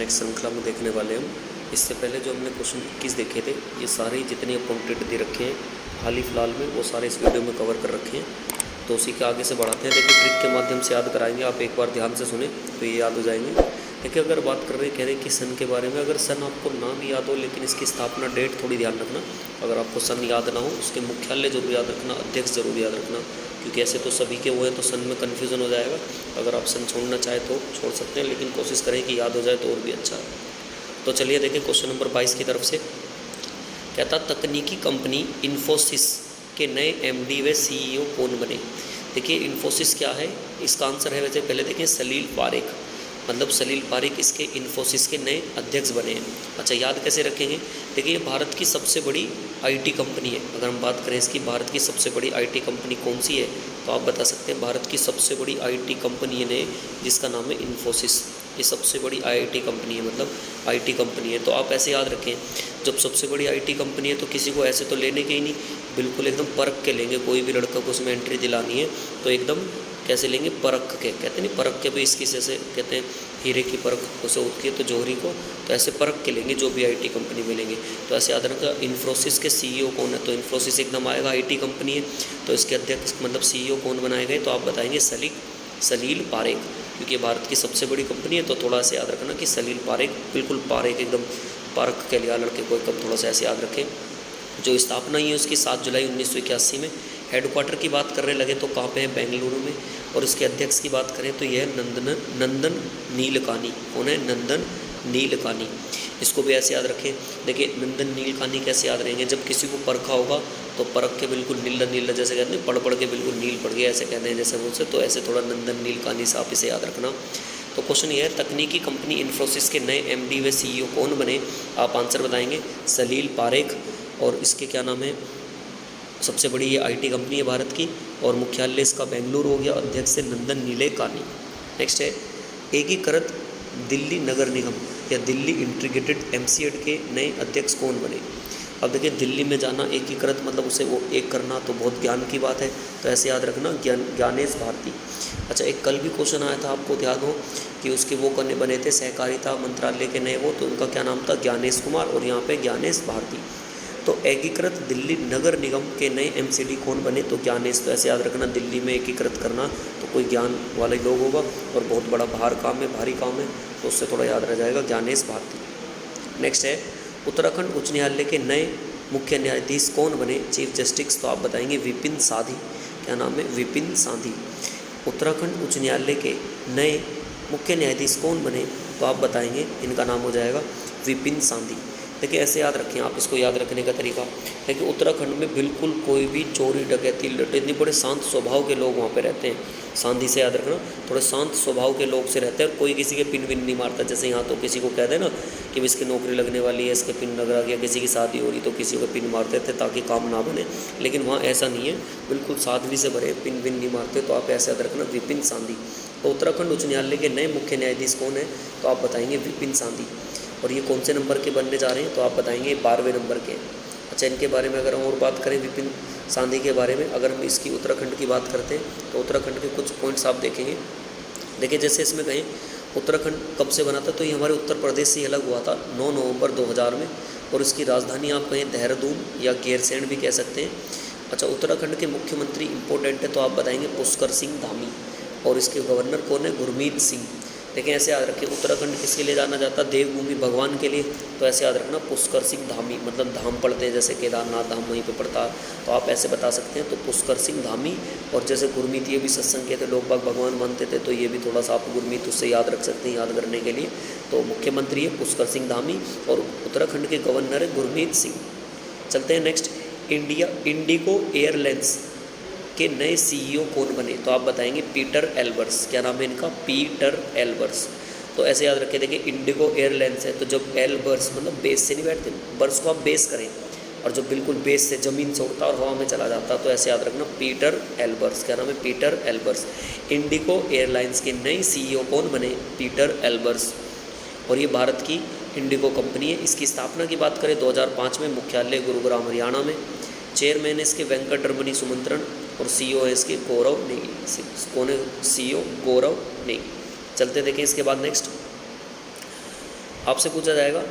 Next श्रृंखला में देखने वाले हम। इससे पहले जो हमने क्वेश्चन 21 देखे थे, ये सारे जितने अपॉइंटेड दे रखे हैं हाल ही फिलहाल में, वो सारे इस वीडियो में कवर कर रखे हैं। तो उसी के आगे से बढ़ाते हैं। देखिए ट्रिक के माध्यम से याद कराएंगे, आप एक बार ध्यान से सुने तो ये याद हो जाएंगे। देखिए अगर बात कर रहे हैं, कह रहे हैं कि सन के बारे में, अगर सन आपको ना भी याद हो लेकिन इसकी स्थापना डेट थोड़ी ध्यान रखना। अगर आपको सन याद ना हो, उसके मुख्यालय जरूर याद रखना, अध्यक्ष जरूर याद रखना, क्योंकि ऐसे तो सभी के वो हैं तो सन में कन्फ्यूज़न हो जाएगा। अगर आप सन छोड़ना चाहे तो छोड़ सकते हैं, लेकिन कोशिश करें कि याद हो जाए तो और भी अच्छा है। तो चलिए देखिए क्वेश्चन नंबर 22 की तरफ से। कहता तकनीकी कंपनी इन्फोसिस के नए एमडी व सीईओ कौन बने। देखिए इन्फोसिस क्या है, इसका आंसर है, वैसे पहले देखें सलील पारेख, मतलब सलील पारेख इसके इन्फोसिस के नए अध्यक्ष बने हैं। अच्छा याद कैसे रखेंगे, देखिए भारत की सबसे बड़ी आईटी कंपनी है। अगर हम बात करें इसकी, भारत की सबसे बड़ी आईटी कंपनी कौन सी है, तो आप बता सकते हैं भारत की सबसे बड़ी आईटी कंपनी है जिसका नाम है इन्फोसिस। ये सबसे बड़ी आईटी कंपनी है, मतलब आईटी कंपनी है। तो आप ऐसे याद रखें, जब सबसे बड़ी आईटी कंपनी है तो किसी को ऐसे तो लेने के ही नहीं, बिल्कुल एकदम परख के लेंगे। कोई भी लड़का को उसमें एंट्री दिलानी है तो एकदम कैसे लेंगे, परख के। कहते नहीं परख के भी, इसकी जैसे कहते हैं हीरे की परख उसे होती है तो जौहरी को, तो ऐसे परख के लेंगे जो भी आईटी कंपनी में लेंगे। तो ऐसे याद रखना इन्फोसिस के सीईओ कौन है, तो इन्फोसिस एकदम आएगा, आईटी कंपनी है तो इसके अध्यक्ष मतलब सीईओ कौन बनाए गए, तो आप बताएंगे सलील पारेख, क्योंकि भारत की सबसे बड़ी कंपनी है। तो थोड़ा सा याद रखना कि सलील पारेख, बिल्कुल पारेख एकदम परख के लिया लड़के को एकदम, थोड़ा सा ऐसे याद रखें। जो स्थापना हुई है उसकी 7 जुलाई 1981 में। हेडक्वार्टर की बात करने लगे तो कहाँ पे है, बेंगलुरु में। और इसके अध्यक्ष की बात करें तो यह नंदन नीलकानी। कौन है, नंदन नीलकानी। इसको भी ऐसे याद रखें। देखिए नंदन नीलकानी कैसे याद रहेंगे, जब किसी को परखा होगा तो परख के बिल्कुल नीला जैसे कहते हैं, पढ़ के बिल्कुल नील पड़ गया ऐसे कहते हैं जैसे मुझसे, तो ऐसे थोड़ा नंदन नीलकानी से आप इसे याद रखना। तो क्वेश्चन ये है, तकनीकी कंपनी इन्फोसिस के नए एमडी व सीईओ कौन बने। आप आंसर बताएंगे सलील पारेख। और इसके क्या नाम है, सबसे बड़ी ये आईटी कंपनी है भारत की और मुख्यालय इसका बेंगलुरु हो गया, अध्यक्ष है नंदन नीलेकानी। नेक्स्ट है, एकीकृत दिल्ली नगर निगम या दिल्ली इंटीग्रेटेड एमसीएड के नए अध्यक्ष कौन बने। अब देखिए दिल्ली में जाना, एकीकृत मतलब उसे वो एक करना, तो बहुत ज्ञान की बात है, तो ऐसे याद रखना ज्ञानेश भारती। अच्छा एक कल भी क्वेश्चन आया था, आपको याद हो कि उसके वो करने बने थे सहकारिता मंत्रालय के नए वो, तो उनका क्या नाम था, ज्ञानेश कुमार, और यहाँ पे ज्ञानेश भारती। तो एकीकृत दिल्ली नगर निगम के नए एमसीडी कौन बने, तो ज्ञानेश। तो ऐसे याद रखना, दिल्ली में एकीकृत करना तो कोई ज्ञान वाले लोग होगा और बहुत बड़ा भारी काम है, तो उससे थोड़ा याद रह जाएगा, ज्ञानेश भारती। नेक्स्ट है, उत्तराखंड उच्च न्यायालय के नए मुख्य न्यायाधीश कौन बने, चीफ जस्टिस। तो आप बताएंगे विपिन साधी। क्या नाम है, विपिन साधी। उत्तराखंड उच्च न्यायालय के नए मुख्य न्यायाधीश कौन बने, तो आप बताएंगे इनका नाम हो जाएगा विपिन साधी। देखिए ऐसे याद रखें आप, इसको याद रखने का तरीका है कि उत्तराखंड में बिल्कुल कोई भी चोरी डकैती डकैती, बड़े शांत स्वभाव के लोग वहाँ पे रहते हैं। शांति से याद रखना, थोड़े शांत स्वभाव के लोग से रहते हैं, कोई किसी के पिन विन नहीं मारता। जैसे यहाँ तो किसी को कह दे ना कि इसकी नौकरी लगने वाली है, इसके पिन लग रहा गया, किसी की शादी हो रही तो किसी को पिन मारते थे ताकि काम ना बने, लेकिन वहाँ ऐसा नहीं है, बिल्कुल सादगी से भरे, पिन विन नहीं मारते। तो आप ऐसे याद रखना विपिन साधी। तो उत्तराखंड उच्च न्यायालय के नए मुख्य न्यायाधीश कौन है, तो आप बताएंगे विपिन साधी। और ये कौन से नंबर के बनने जा रहे हैं, तो आप बताएंगे 12वें नंबर के। अच्छा इनके बारे में अगर हम और बात करें, विपिन साधी के बारे में, अगर हम इसकी उत्तराखंड की बात करते हैं तो उत्तराखंड के कुछ पॉइंट्स आप देखेंगे। देखिए जैसे इसमें कहें उत्तराखंड कब से बना था, तो ये हमारे उत्तर प्रदेश से अलग हुआ था 9 नवंबर 2000 में, और इसकी राजधानी आप कहें देहरादून या गैरसैंण भी कह सकते हैं। अच्छा उत्तराखंड के मुख्यमंत्री इंपॉर्टेंट है, तो आप बताएंगे पुष्कर सिंह धामी, और इसके गवर्नर कौन है, गुरमीत सिंह। लेकिन ऐसे याद रखें, उत्तराखंड किसके लिए जाना जाता, देवभूमि भगवान के लिए, तो ऐसे याद रखना पुष्कर सिंह धामी, मतलब धाम पड़ते हैं जैसे केदारनाथ धाम वहीं पे पड़ता है, तो आप ऐसे बता सकते हैं, तो पुष्कर सिंह धामी। और जैसे गुरमीत, ये भी सत्संग के थे, लोग बाग भगवान मानते थे, तो ये भी थोड़ा सा आप गुरमीत उससे याद रख सकते हैं याद करने के लिए। तो मुख्यमंत्री है पुष्कर सिंह धामी और उत्तराखंड के गवर्नर है गुरमीत सिंह। चलते हैं नेक्स्ट, इंडिगो एयरलाइंस के नए सीईओ कौन बने, तो आप बताएंगे पीटर एल्बर्स। क्या नाम है इनका, पीटर एल्बर्स। तो ऐसे याद रखें, देखिए इंडिगो एयरलाइंस है, तो जब एल्बर्स मतलब बेस से नहीं बैठते, बर्स को आप बेस करें, और जो बिल्कुल बेस से ज़मीन से उड़ता और हवा में चला जाता, तो ऐसे याद रखना पीटर एल्बर्स। क्या नाम है, पीटर एल्बर्स। इंडिगो एयरलाइंस के नए सीईओ कौन बने, पीटर एल्बर्स। और ये भारत की इंडिगो कंपनी है। इसकी स्थापना की बात करें 2005 में, मुख्यालय गुरुग्राम हरियाणा में। चेयरमैन है इसके वेंकट रमनी सुमंत्रन, और सीईओ है इसके गौरव नेगी। कौन है सीईओ, गौरव नेगी। चलते देखें इसके बाद नेक्स्ट, आपसे पूछा जाएगा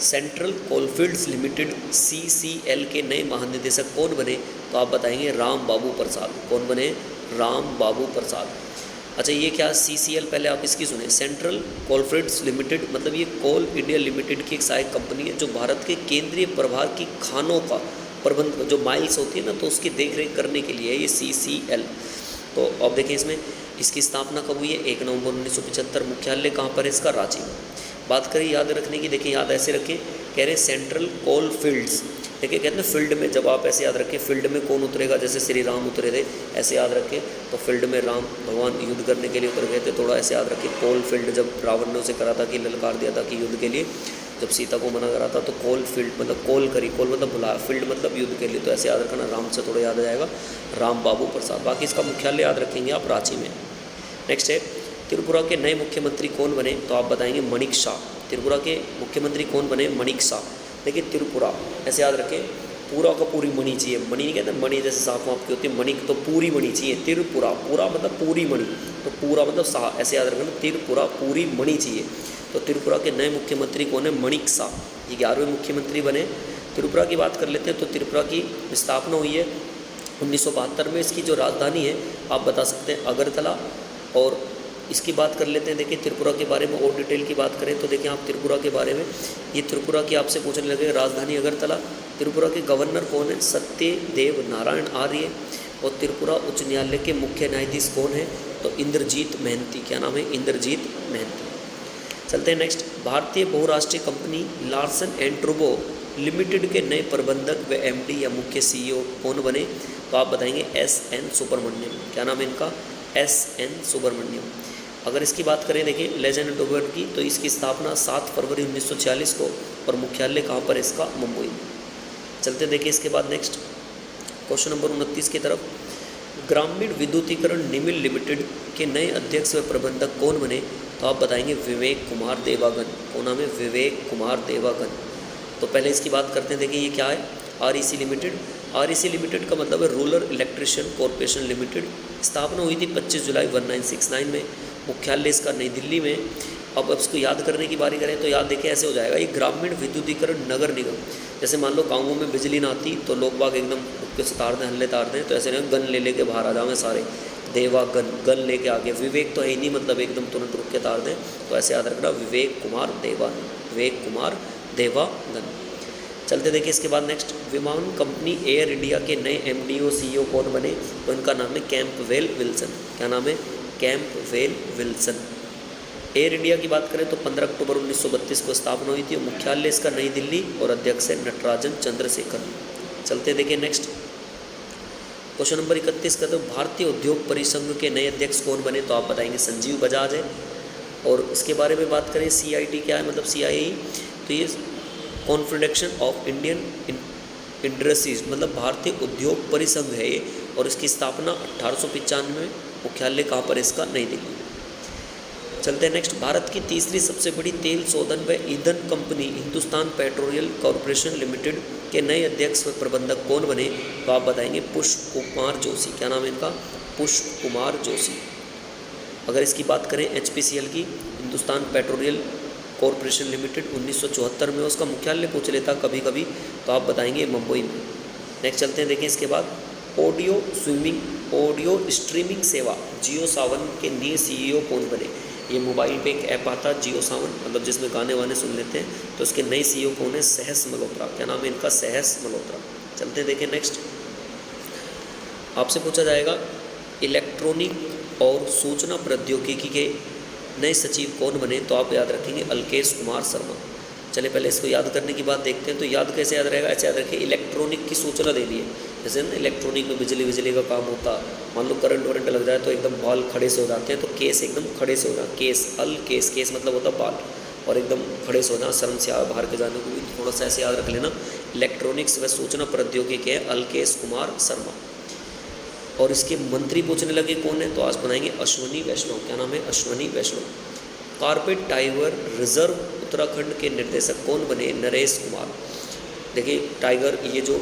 सेंट्रल कोलफील्ड्स लिमिटेड CCL के नए महानिदेशक कौन बने, तो आप बताएंगे राम बाबू प्रसाद। कौन बने? राम बाबू प्रसाद। अच्छा, ये क्या CCL, पहले आप इसकी सुने। सेंट्रल कोलफील्ड्स लिमिटेड मतलब ये कोल इंडिया लिमिटेड की एक सहायक कंपनी है जो भारत के केंद्रीय प्रभार की खानों का प्रबंध, जो माइल्स होती है ना, तो उसकी देखरेख करने के लिए ये CCL। तो अब देखिए इसमें इसकी स्थापना कब हुई है? 1 नवंबर 1975। मुख्यालय कहाँ पर है इसका? रांची में। बात करें याद रखने की, देखिए याद ऐसे रखें, कह रहे सेंट्रल कोल फील्ड्स। देखिए कहते हैं फील्ड में, जब आप ऐसे याद रखें फील्ड में कौन उतरेगा, जैसे श्री राम उतरे थे, ऐसे याद रखें। तो फील्ड में राम भगवान युद्ध करने के लिए उतर गए थे, थोड़ा ऐसे याद रखें। कोल फील्ड, जब रावण ने उसे करा था कि ललकार दिया था कि युद्ध के लिए, जब सीता को मना करा था, तो कोल फील्ड मतलब कॉल करी, कोल मतलब बुलाया, फील्ड मतलब युद्ध के लिए, तो ऐसे याद रखना। राम से थोड़ा याद आ जाएगा, राम बाबू प्रसाद। बाकी इसका मुख्यालय याद रखेंगे आप, रांची में। नेक्स्ट है त्रिपुरा के नए मुख्यमंत्री कौन बने, तो आप बताएंगे मणिक शाह। त्रिपुरा के मुख्यमंत्री कौन बने? मणिक शाह। देखिए त्रिपुरा ऐसे याद रखें, पूरा का पूरी मणि चाहिए। मणि नहीं कहते, मणि जैसे सांप वाप की होती है, मणिक तो पूरी मणि चाहिए। त्रिपुरा पूरा मतलब पूरी मणि, तो पूरा मतलब शाह, ऐसे याद रखना, त्रिपुरा पूरी मणि चाहिए। तो त्रिपुरा के नए मुख्यमंत्री कौन है? मणिक शाह। ये 11वें मुख्यमंत्री बने। त्रिपुरा की बात कर लेते हैं, तो त्रिपुरा की स्थापना हुई है 1972 में। इसकी जो राजधानी है आप बता सकते हैं अगरतला। और इसकी बात कर लेते हैं, देखिए त्रिपुरा के बारे में और डिटेल की बात करें तो देखिए आप त्रिपुरा के बारे में, ये त्रिपुरा की आपसे पूछने लगे, राजधानी अगरतला। त्रिपुरा के गवर्नर कौन है? सत्यदेव नारायण आर्य। और त्रिपुरा उच्च न्यायालय के मुख्य न्यायाधीश कौन है? तो इंद्रजीत महंती। क्या नाम है? इंद्रजीत महंती। चलते हैं नेक्स्ट। भारतीय बहुराष्ट्रीय company Larsen and Toubro limited के नए प्रबंधक व MD या मुख्य CEO कौन बने, तो आप बताएंगे SN सुब्रमण्यम। क्या नाम है इनका? SN सुब्रमण्यम। अगर इसकी बात करें देखिए लेजेंड टुब्रो की, तो इसकी स्थापना 7 फरवरी 1946 को, और मुख्यालय कहाँ पर इसका? मुंबई में। चलते देखिए इसके बाद नेक्स्ट क्वेश्चन नंबर 29 की तरफ। ग्रामीण विद्युतीकरण निगम लिमिटेड के नए अध्यक्ष व प्रबंधक कौन बने, तो आप बताएंगे विवेक कुमार देवागन। कौन नाम है? विवेक कुमार देवागन। तो पहले इसकी बात करते हैं, देखिए ये क्या है? REC limited. REC लिमिटेड का मतलब है रूरल इलेक्ट्रिशियन कॉरपोरेशन लिमिटेड। स्थापना हुई थी 25 जुलाई 1969 में। मुख्यालय इसका नई दिल्ली में। अब इसको याद करने की बारी करें तो याद देखिए ऐसे हो जाएगा, ये ग्रामीण विद्युतीकरण नगर निगम। जैसे मान लो गाँवों में बिजली ना आती तो लोग बाग एकदम उसके से तार दें, हल्ले तार दें, तो ऐसे नहीं गन ले लेके बाहर आ जाएंगे सारे, देवा गन लेके आगे। विवेक तो है ही नहीं, मतलब एकदम तुरंत रुक के तार दें, तो ऐसे याद रखना विवेक कुमार देवा, विवेक कुमार देवागन। चलते देखिए इसके बाद नेक्स्ट। विमान कंपनी एयर इंडिया के नए MD और CEO कौन बने, तो इनका नाम है कैंपवेल विल्सन। क्या नाम है? Campbell Wilson. एयर इंडिया की बात करें तो 15 अक्टूबर 1932 को स्थापना हुई थी। मुख्यालय इसका नई दिल्ली और अध्यक्ष है नटराजन चंद्रशेखर। चलते देखिए नेक्स्ट क्वेश्चन नंबर 31 का, तो भारतीय उद्योग परिसंघ के नए अध्यक्ष कौन बने, तो आप बताएंगे संजीव बजाज है। और इसके बारे में बात करें CIT क्या है, मतलब CII, तो ये कॉन्फेडरेशन ऑफ इंडियन इंडस्ट्रीज मतलब भारतीय उद्योग परिसंघ है ये। और इसकी स्थापना 1895 में। मुख्यालय कहाँ पर इसका? नई दिल्ली। चलते हैं नेक्स्ट। भारत की तीसरी सबसे बड़ी तेल शोधन व ईंधन company Hindustan petroleum corporation limited के नए अध्यक्ष व प्रबंधक कौन बने, तो आप बताएंगे पुष्प कुमार जोशी। क्या नाम है इनका? पुष्प कुमार जोशी। अगर इसकी बात करें HPCL की, हिंदुस्तान पेट्रोलियम कॉरपोरेशन लिमिटेड 1974 में उसका मुख्यालय पूछ लेता कभी कभी, तो आप बताएंगे मुंबई में। नेक्स्ट चलते हैं देखिए इसके बाद। ऑडियो स्ट्रीमिंग सेवा जियो सावन के नए CEO कौन बने। ये मोबाइल पे एक ऐप आता है जियो सावन, मतलब जिसमें गाने वाने सुन लेते हैं, तो इसके नए CEO कौन है? सहस मल्होत्रा। क्या नाम है इनका? सहस मल्होत्रा। चलते हैं देखिए नेक्स्ट। आपसे पूछा जाएगा इलेक्ट्रॉनिक और सूचना प्रौद्योगिकी के नए सचिव कौन बने, तो आप याद रखेंगे अलकेश कुमार शर्मा। चले पहले इसको याद करने की बात देखते हैं, तो याद कैसे याद रहेगा? ऐसे याद रखिए इलेक्ट्रॉनिक की सूचना दे दी है, जैसे ना इलेक्ट्रॉनिक में बिजली का काम होता, मान लो करंट वरंट लग जाए तो एकदम बाल खड़े से हो जाते हैं, तो केस एकदम खड़े से हो जाए, केस मतलब होता बाल, और एकदम खड़े से हो जाए, शर्म से बाहर के जाने को भी थोड़ा सा ऐसे याद रख लेना। इलेक्ट्रॉनिक्स व सूचना प्रौद्योगिकी है अलकेश कुमार शर्मा। और इसके मंत्री पूछने लगे कौन है, तो आज बनाएंगे अश्वनी वैष्णव। क्या नाम है? अश्वनी वैष्णव। कारपेट टाइगर रिजर्व उत्तराखंड के निर्देशक कौन बने? नरेश कुमार। देखिए टाइगर, ये जो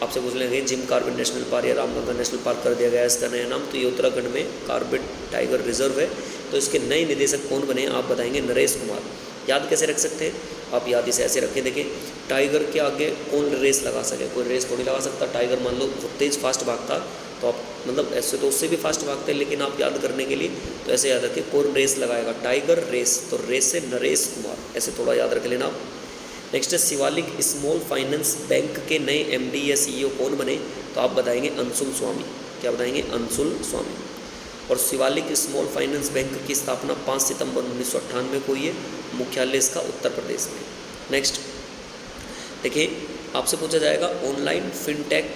आपसे पूछने लगे जिम कार्बेट नेशनल पार्क या रामगंगा नेशनल पार्क कर दिया गया है इसका नया नाम, तो ये उत्तराखंड में कारपेट टाइगर रिजर्व है, तो इसके नए निदेशक कौन बने, आप बताएंगे नरेश कुमार। याद कैसे रख सकते हैं? आप याद इसे ऐसे रखें, देखिए टाइगर के आगे कौन रेस लगा सके? कोई रेस थोड़ी लगा सकता। टाइगर मान लो बहुत तेज फास्ट भागता, तो आप मतलब ऐसे तो उससे भी फास्ट भागते हैं, लेकिन आप याद करने के लिए तो ऐसे याद रखें कौन रेस लगाएगा? टाइगर रेस, तो रेस से नरेश कुमार, ऐसे थोड़ा याद रख लेना आप। नेक्स्ट है शिवालिक स्मॉल फाइनेंस बैंक के नए MD या CEO कौन बने? तो आप बताएंगे अंशुल स्वामी। क्या बताएंगे? अंशुल स्वामी। और शिवालिक स्मॉल फाइनेंस बैंक की स्थापना 5 सितंबर 1998 को हुई है। मुख्यालय इसका उत्तर प्रदेश में। नेक्स्ट देखिए, आपसे पूछा जाएगा ऑनलाइन फिनटेक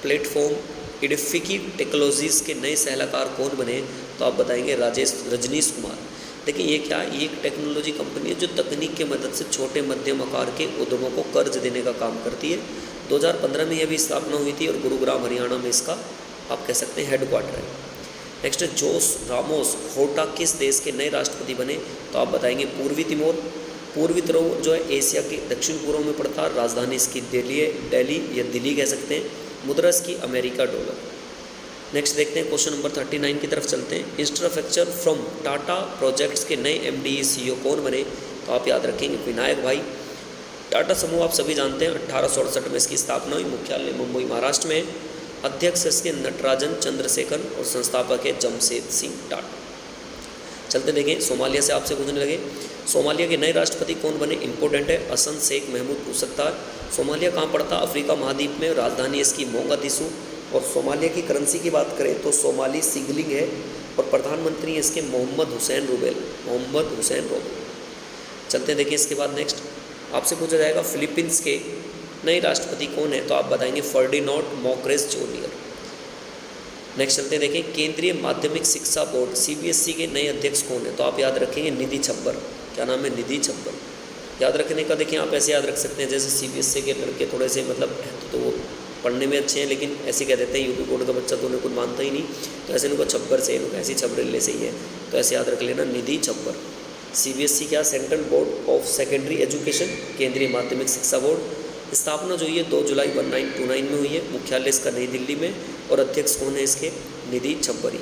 प्लेटफॉर्म इडिफिकी टेक्नोलॉजीज़ के नए सलाहकार कौन बने? तो आप बताएंगे रजनीश कुमार। देखिए ये क्या है? ये एक टेक्नोलॉजी कंपनी है जो तकनीक की मदद से छोटे मध्यम आकार के उद्योगों को कर्ज देने का काम करती है। 2015 में यह भी स्थापना हुई थी और गुरुग्राम हरियाणा में इसका आप कह सकते हैं हेडक्वार्टर है। नेक्स्ट है जोस रामोस होर्टा किस देश के नए राष्ट्रपति बने? तो आप बताएंगे पूर्वी तिमोर। पूर्वी तिमोर जो है एशिया के दक्षिण पूर्व में पड़ता है। राजधानी इसकी दिल्ली है, दिल्ली या दिल्ली कह सकते हैं। मुद्रा इसकी अमेरिका डॉलर। नेक्स्ट देखते हैं क्वेश्चन नंबर 39 की तरफ चलते हैं। इंफ्रास्ट्रक्चर फ्रॉम टाटा प्रोजेक्ट्स के नए MD CEO कौन बने? तो आप याद रखेंगे विनायक भाई। टाटा समूह आप सभी जानते हैं 1868 में इसकी स्थापना हुई। मुख्यालय मुंबई महाराष्ट्र में। अध्यक्ष इसके नटराजन चंद्रशेखर और संस्थापक है जमशेद सिंह टाटा। चलते देखें, सोमालिया से आपसे पूछने लगे सोमालिया के नए राष्ट्रपति कौन बने? इंपॉर्टेंट है, हसन शेख महमूद पूछ सकता है। सोमालिया कहाँ पड़ता? अफ्रीका महाद्वीप में। राजधानी इसकी मोगादिशु। और सोमालिया की करेंसी की बात करें तो सोमाली सिगलिंग है। और प्रधानमंत्री इसके मोहम्मद हुसैन रूबेल। मोहम्मद हुसैन रूबेल। चलते देखिए इसके बाद नेक्स्ट आपसे पूछा जाएगा फिलीपींस के नए राष्ट्रपति कौन है? तो आप बताएंगे फर्डिनांड मार्कोस जूनियर। नेक्स्ट चलते देखें केंद्रीय माध्यमिक शिक्षा बोर्ड CBSE के नए अध्यक्ष कौन है? तो आप याद रखेंगे निधि छब्बर। क्या नाम है? निधि छब्बर। याद रखने का देखिए आप ऐसे याद रख सकते हैं जैसे CBSE के लड़के थोड़े से मतलब तो वो पढ़ने में अच्छे हैं, लेकिन ऐसे कह देते हैं यूपी बोर्ड का बच्चा तो उन्हें कुछ मानता ही नहीं, तो ऐसे इनको छब्बर से इनको ऐसी छबरेले से ही है, तो ऐसे याद रख लेना निधि छब्बर। CBSE क्या? Central board of secondary education, केंद्रीय माध्यमिक शिक्षा बोर्ड। स्थापना जो हुई है 2 जुलाई 1929 में हुई है। मुख्यालय इसका नई दिल्ली में। और अध्यक्ष कौन है इसके? निधि छब्बरी।